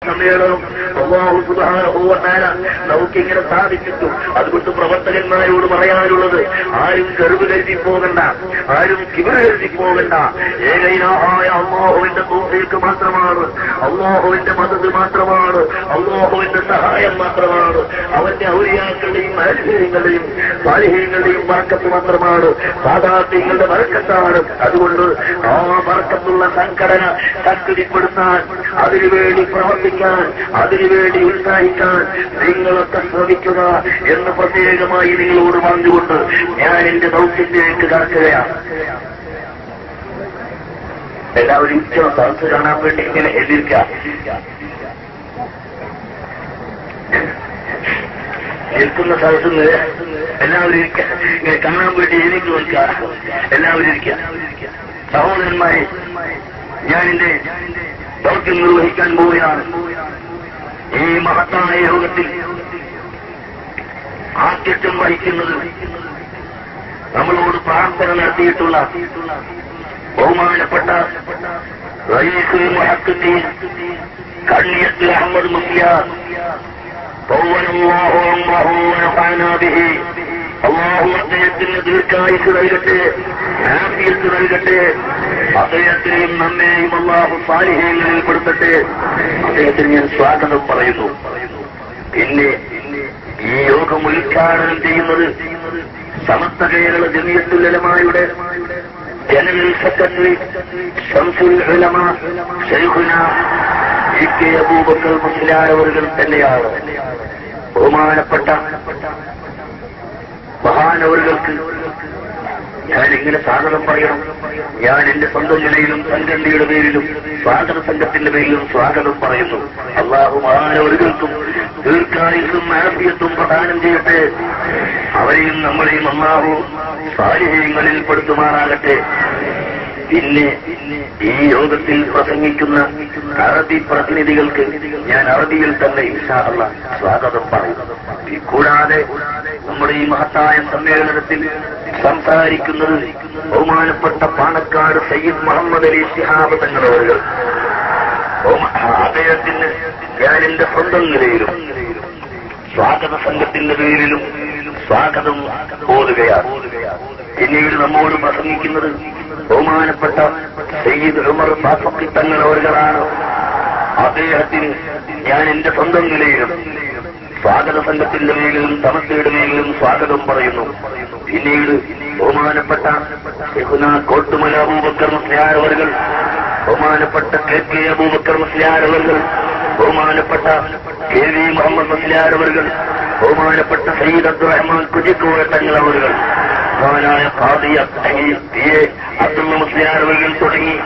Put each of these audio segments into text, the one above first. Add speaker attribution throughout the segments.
Speaker 1: സമ്മേളനം അല്ലാഹു സുബ്ഹാനഹു വ തആല നമുക്കിങ്ങനെ സാധിച്ചിട്ടു. അതുകൊണ്ട് പ്രവർത്തകന്മാരോട് പറയാനുള്ളത്, ആരും ഗർവ് കരുതി പോകണ്ട, ആരും കിബർ കരുതി പോകണ്ട. ഏകൈനായ അല്ലാഹുവിന്റെ തൗഫീഖ് മാത്രമാണ്, അല്ലാഹുവിന്റെ മദദ് മാത്രമാണ്, അല്ലാഹുവിന്റെ സഹായം മാത്രമാണ്, അവന്റെ ഔലിയാക്കളുടെയും അൽഹീങ്ങളുടെയും സാലിഹീങ്ങളുടെയും ബർക്കത്ത് മാത്രമാണ്, സാദാത്യങ്ങളുടെ ബർക്കത്താണ്. അതുകൊണ്ട് ആ ബർക്കത്തുള്ള സംഘടന ശക്തിപ്പെടുത്താൻ, അതിനുവേണ്ടി പ്രവർത്തിക്കാൻ, അതിനുവേണ്ടി ഉത്സാഹിക്കാൻ നിങ്ങളൊക്കെ ശ്രമിക്കുക എന്ന് പ്രത്യേകമായി നിങ്ങളോട് പറഞ്ഞുകൊണ്ട് ഞാൻ എന്റെ ദൗത്യത്തിലേക്ക് കടക്കുകയാണ്. എല്ലാവരും സദസ് കാണാൻ വേണ്ടി ഇങ്ങനെ എതിർക്കാം, നിൽക്കുന്ന സദസ്സിന് എല്ലാവരും ഇരിക്കാം, ഇങ്ങനെ കാണാൻ വേണ്ടി എനിക്ക് നോക്കാം, എല്ലാവരും ഇരിക്കാം. സഹോദരന്മാരെ, ഞാൻ എന്റെ ദൗത്യം നിർവഹിക്കാൻ പോവുകയാണ്. ഈ മഹത്തായ യോഗത്തിൽ ആദ്യത്വം വഹിക്കുന്നത് നമ്മളോട് പ്രാർത്ഥന നടത്തിയിട്ടുള്ള ബഹുമാനപ്പെട്ട റയീസുൽ മുഹഖ്ഖീഖീൻ കണ്ണിയത്ത് അഹമ്മദ് മുസ്ലിയാർ തൗവലല്ലാഹു അംറഹു വനഫഅനാ ബിഹി. അല്ലാഹു അദ്ദേഹത്തിന് ദീർഘായുസ്സ് നൽകട്ടെ, ആഫിയത്ത് നൽകട്ടെ. അദ്ദേഹത്തെയും നമ്മെയും അല്ലാഹു സാലിഹീങ്ങളിൽ പെടുത്തട്ടെ. അദ്ദേഹത്തിന് ഞാൻ സ്വാഗതം പറയുന്നു. പിന്നെ ഈ യോഗം ഉദ്ഘാടനം ചെയ്യുന്നത് സമസ്ത കേരള ജമിയത്തുൽ ഉലമായുടെ ജനറൽ സെക്രട്ടറി ശംസുൽ ഉലമ ശൈഖുന ഇ.കെ. അബൂബക്കർ മുസ്ലിയാർ അവர்கள் തന്നെയാണ്. ബഹുമാനപ്പെട്ട മഹാനവറുകൾക്ക് ഞാൻ ഇങ്ങനെ സ്വാഗതം പറയണം. ഞാൻ എന്റെ സ്വന്തം നിലയിലും സംഘടനയുടെ പേരിലും സ്വാഗത സംഘത്തിന്റെ പേരിലും സ്വാഗതം പറയുന്നു. അല്ലാഹു മഹാനവറുകൾക്കും ദീർഘായുസ്സും ആഫിയത്തും പ്രദാനം ചെയ്യട്ടെ. അവരെയും നമ്മളെയും അല്ലാഹു സാലിഹീങ്ങളിൽ പെടുത്തുമാറാകട്ടെ. പിന്നെ ഈ യോഗത്തിൽ പ്രസംഗിക്കുന്ന അറബി പ്രതിനിധികൾക്ക് ഞാൻ അറബിയിൽ തന്നെ ഇൻഷാ അല്ലാഹ് സ്വാഗതം പറയും. കൂടാതെ നമ്മുടെ ഈ മഹത്തായ സമ്മേളനത്തിൽ സംസാരിക്കുന്നത് ബഹുമാനപ്പെട്ട പാണക്കാട് സയ്യിദ് മുഹമ്മദ് അലി ശിഹാബ് തങ്ങളവர்கள். അദ്ദേഹത്തിന് ഞാൻ എന്റെ സ്വന്തം നിലയിലും സ്വാഗത സംഘത്തിന്റെ പേരിലും സ്വാഗതം ഓതുകയാണ്. പിന്നീട് നമ്മോട് പ്രസംഗിക്കുന്നത് ബഹുമാനപ്പെട്ട സയ്യിദ് ഉമർ ഫാറൂഖി തങ്ങളവர்களാണ്. അദ്ദേഹത്തിന് ഞാൻ എന്റെ സ്വന്തം നിലയിലും സ്വാഗത സംഘത്തിന്റെ മേലിലും സമസ്തയുടെ മേലിലും സ്വാഗതം പറയുന്നു. പിന്നീട് ബഹുമാനപ്പെട്ട ശൈഖുന കോട്ടുമല അബൂബക്കർ മുസ്ലിയാർ അവர்கள், ബഹുമാനപ്പെട്ട കെ അബൂബക്കർ മുസ്ലിയാർ അവர்கள், ബഹുമാനപ്പെട്ട കെ.വി. മുഹമ്മദ് മുസ്ലിയാർ അവர்கள், ബഹുമാനപ്പെട്ട സയ്യിദ് അബ്ദുറഹ്മാൻ കുജിക്കോയ തങ്ങളവர்கள், മഹാനായ ഖാദി അബ്ദുള്ള മുസ്ലിയാർ അവர்கள் തുടങ്ങി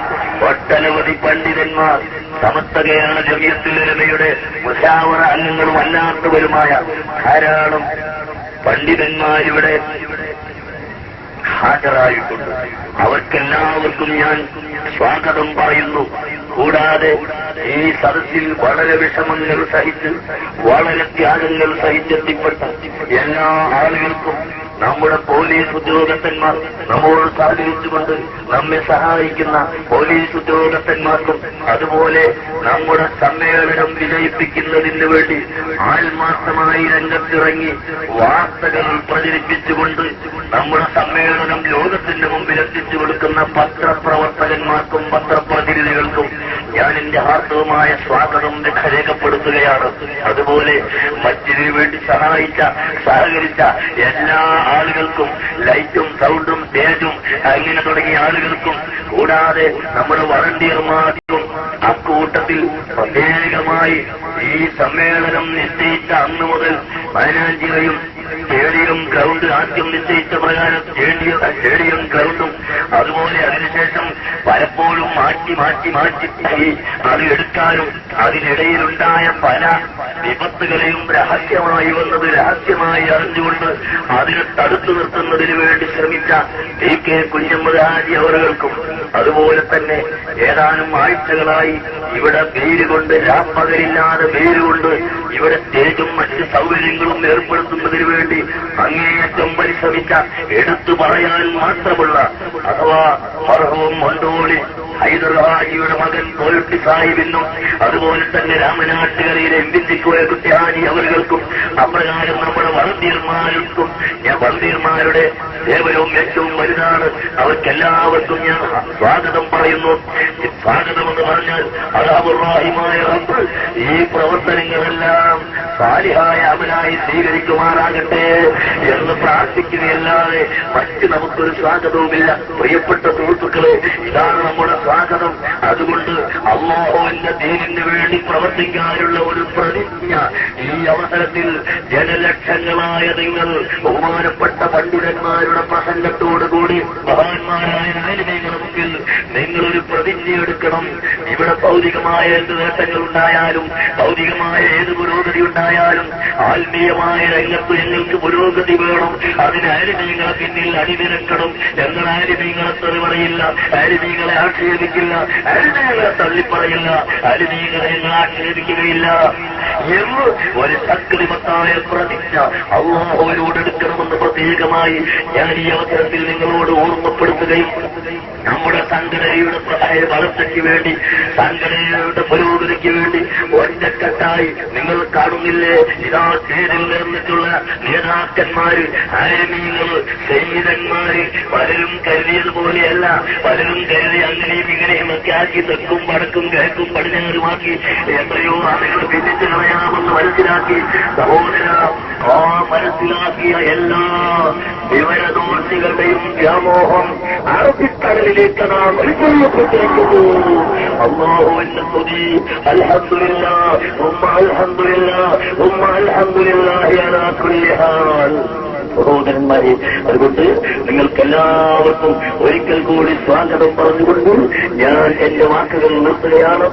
Speaker 1: ഒട്ടനവധി പണ്ഡിതന്മാർ, സമസ്ത കേരള ജമിയത്തുൽ ഉലമയുടെ മുശാവറ അംഗങ്ങളും അല്ലാത്തവരുമായ ധാരാളം പണ്ഡിതന്മാരിവിടെ ഹാജരായിട്ടുണ്ട്. അവർക്കെല്ലാവർക്കും ഞാൻ സ്വാഗതം പറയുന്നു. കൂടാതെ ഈ സദസ്സിൽ വളരെ വിഷമങ്ങൾ സഹിച്ച്, വളരെ ത്യാഗങ്ങൾ സഹിച്ചെത്തിപ്പെട്ട എല്ലാ ആളുകൾക്കും നമ്മുടെ പോലീസ് ഉദ്യോഗസ്ഥന്മാർ നമ്മോട് സഹകരിച്ചുകൊണ്ട് നമ്മെ സഹായിക്കുന്ന പോലീസ് ഉദ്യോഗസ്ഥന്മാർക്കും, അതുപോലെ നമ്മുടെ സമ്മേളനം വിജയിപ്പിക്കുന്നതിന് വേണ്ടി ആത്മാർത്ഥമായി രംഗത്തിറങ്ങി വാർത്തകൾ പ്രചരിപ്പിച്ചുകൊണ്ട് നമ്മുടെ സമ്മേളനം ലോകത്തിന്റെ മുമ്പിൽ എത്തിച്ചു കൊടുക്കുന്ന പത്രപ്രവർത്തകന്മാർക്കും പത്രപ്രതിനിധികൾക്കും ഞാൻ എന്റെ ഹാർദവമായ സ്വാഗതം രേഖപ്പെടുത്തുകയാണ്. അതുപോലെ മസ്ജിദിനു വേണ്ടി സഹകരിച്ച എല്ലാ ആളുകൾക്കും, ലൈറ്റും സൗണ്ടും സ്റ്റേജും അങ്ങനെ തുടങ്ങിയ ആളുകൾക്കും, കൂടാതെ നമ്മുടെ വളണ്ടിയർമാർക്കും അക്കൂട്ടത്തിൽ പ്രത്യേകമായി ഈ സമ്മേളനം നിശ്ചയിച്ച അന്നു മുതൽ മൈനാഞ്ചിറയും സ്റ്റേഡിയം ഗ്രൗണ്ട് ആദ്യം നിശ്ചയിച്ച പ്രകാരം സ്റ്റേഡിയം ഗ്രൗണ്ടും, അതുപോലെ അതിനുശേഷം പലപ്പോഴും മാറ്റി അത് എടുക്കാനും അതിനിടയിലുണ്ടായ പല വിപത്തുകളെയും രഹസ്യമായി വന്നത് രഹസ്യമായി അറിഞ്ഞുകൊണ്ട് അതിനെ തടുത്തു നിർത്തുന്നതിന് വേണ്ടി ശ്രമിച്ച ടി.കെ. കുഞ്ഞമ്മദ് ഹാജി അവറുകൾക്കും, അതുപോലെ തന്നെ ഏതാനും ആഴ്ചകളായി ഇവിടെ വെയിലുകൊണ്ട് രാപ്പകലില്ലാതെ വെയിലുകൊണ്ട് ഇവിടെ സ്റ്റേജും മറ്റ് സൗകര്യങ്ങളും ഏർപ്പെടുത്തുന്നതിന് വേണ്ടി വേണ്ടി അങ്ങേയറ്റം പരിശ്രമിച്ച എടുത്തു പറയാൻ മാത്രമുള്ള അഥവാ മർഹൂം മണ്ടോളി ഹൈദർഹാജിയുടെ മകൻ കോയട്ടി സാഹിബിനും അതുപോലെ തന്നെ രാമനാട്ടുകരയിലെ എംപിന്തിക്കോയ കുട്ടിഹാജി അവർക്കും അപ്രകാരം നമ്മുടെ വളണ്ടിയർമാർക്കും ഞാൻ വളണ്ടിയർമാരുടെ സേവനവും ഏറ്റവും വലുതാണ്. അവർക്കെല്ലാവർക്കും ഞാൻ സ്വാഗതം പറയുന്നു. സ്വാഗതമെന്ന് പറഞ്ഞാൽ അല്ലാഹുറഹിമായ റബ്ബ് ഈ പ്രവർത്തനങ്ങളെല്ലാം സാലിഹായ അമലായി സ്വീകരിക്കുമാറാകട്ടെ എന്ന് പ്രാർത്ഥിക്കുകയല്ലാതെ മറ്റ് നമുക്കൊരു സ്വാഗതവുമില്ല. പ്രിയപ്പെട്ട സുഹൃത്തുക്കളെ, ഇതാണ് നമ്മുടെ സ്വാഗതം. അതുകൊണ്ട് അല്ലാഹുവിന്റെ ദീനിന് വേണ്ടി പ്രവർത്തിക്കാനുള്ള ഒരു പ്രതിജ്ഞ ഈ അവസരത്തിൽ ജനലക്ഷങ്ങളായ നിങ്ങൾ ബഹുമാനപ്പെട്ട പണ്ഡിതന്മാരുടെ പ്രസംഗത്തോടുകൂടി മഹാന്മാരായ ആലിമീങ്ങളുടെ മുമ്പിൽ നിങ്ങളൊരു പ്രതിജ്ഞ എടുക്കണം. ഇവിടെ ഭൗതികമായ എന്ത് നേട്ടങ്ങളുണ്ടായാലും ഭൗതികമായ ഏത് പുരോഗതി ഉണ്ടായാലും ആത്മീയമായ രംഗത്ത് ഞങ്ങൾക്ക് പുരോഗതി വേണം. അതിന് ആലിമീങ്ങളെ പിന്നിൽ അണിനിരക്കണം. ഞങ്ങൾ ആലിമീങ്ങളെ തെറി പറയില്ല, ആലിമീങ്ങളെ ആക്ഷേപിക്കില്ല, ആലിമീങ്ങളെ തള്ളിപ്പറയില്ല, ആലിമീങ്ങളെ ഞങ്ങൾ ആക്ഷേപിക്കുകയില്ല എന്ന് ഒരു ശക്തിമത്തായ പ്രതിജ്ഞ അല്ലാഹുവിനോട് എടുക്കണമെന്ന് പ്രത്യേകമായി ഞാൻ ഈ അവസരത്തിൽ നിങ്ങളോട് ഓർമ്മപ്പെടുത്തുകയും നമ്മുടെ സംഘടനയുടെ വളർച്ചയ്ക്ക് വേണ്ടി സംഘടനയുടെ പുരോഗതിക്ക് വേണ്ടി ഒറ്റക്കെട്ടായി നിങ്ങൾ കാണുന്നില്ലേ, ഇതാ ചേരിൽ നിർന്നിട്ടുള്ള നേതാക്കന്മാര്, ആലിമീങ്ങൾ, സയ്യിദന്മാര് പലരും കരുതിയതുപോലെയല്ല. പലരും കരുതി അങ്ങനെയും ഇങ്ങനെയും ഒക്കെ ആക്കി തെക്കും വടക്കും കിഴക്കും പടിഞ്ഞാറുമാക്കി എത്രയോ ആളുകൾ വിധിച്ചു കളയാമെന്ന് മനസ്സിലാക്കി. സഹോദര, ആ മനസ്സിലാക്കിയ എല്ലാ വിവരദോഷികളുടെയും വ്യാമോഹം അറബിക്കടലിലേക്ക് നാം ഒഴുകിപ്പെട്ടിരിക്കുന്നു. അല്ലാഹുവിന്റെ സ്തുതി. അൽഹംദുലില്ലാഹ്, ഉമ്മ അൽഹംദുലില്ലാഹ്, ഉമ്മ അൽഹംദുലില്ലാഹി അലാ കുല്ലി ഹാൽ. സഹോദരന്മാരെ, അതുകൊണ്ട് നിങ്ങൾക്കെല്ലാവർക്കും ഒരിക്കൽ കൂടി സ്വാഗതം പറഞ്ഞുകൊണ്ട് ഞാൻ എന്റെ വാക്കുകൾ നിർത്തുകയാണ്.